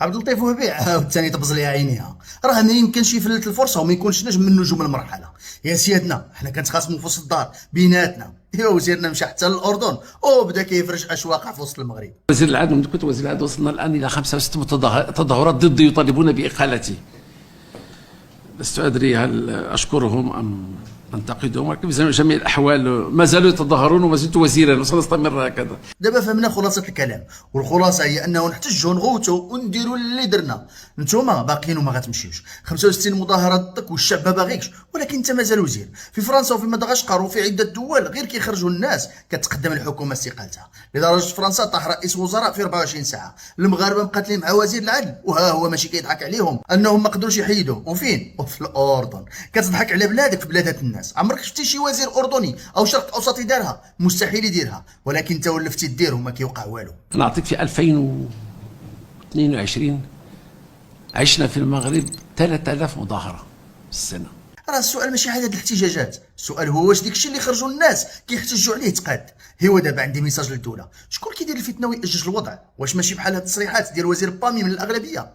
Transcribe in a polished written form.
عبد اللطيف وهبي عاود ثاني تبز ليها عينيها، راه ما يمكنش يفلت الفرصه وما يكونش نجم من نجوم المرحله. يا سيادنا حنا كنتخاصموا في وسط الدار بيناتنا، ايوا وزيرنا مشى حتى للاردن وبدا كيفرش اشواقع في وسط المغرب. وزير العدل، منذ كنت وزير العدل وصلنا الان الى 5 أو 6 تظاهرات ضدي يطالبون باقالتي. لست ادري هل اشكرهم ام انتقدهم، ولكن في جميع الاحوال ما زالوا يتظاهرون وما زلت وزيرا وسنستمر هكذا. دابا فهمنا خلاصه الكلام، والخلاصه هي انه نحتجوا نغوتوا ونديروا اللي درنا. نتوما باقيين وما غتمشيوش، 65 مظاهره ضدك والشعب ما باغيكش، ولكن انت مازال وزير. في فرنسا وفي مدغشقر وفي عده دول غير كيخرجوا الناس كتقدم الحكومه استقالتها، لدرجه فرنسا طاح رئيس وزراء في 24 ساعه. المغاربه مقاتلين مع وزير العدل وها هو ماشي كيضحك عليهم انهم ما قدروش يحيدوه. وفين؟ وفي الاردن. كتضحك على بلادك في بلادات الناس. عمرك شفتي شي وزير اردني او شرق اوسطي دارها؟ مستحيل يديرها، ولكن انت ولفتي دير وما كيوقع والو. نعطيك في 2022 عشنا في المغرب 3000 مظاهره في السنه. راه السؤال ماشي عدد الاحتجاجات، السؤال هو واش داكشي اللي خرجوا الناس كيحتجوا عليه تقاد. هو دابا عندي ميساج للدوله، شكون كيدير الفتنه ويأجج الوضع؟ واش ماشي بحال هاد التصريحات ديال وزير بامي من الاغلبيه؟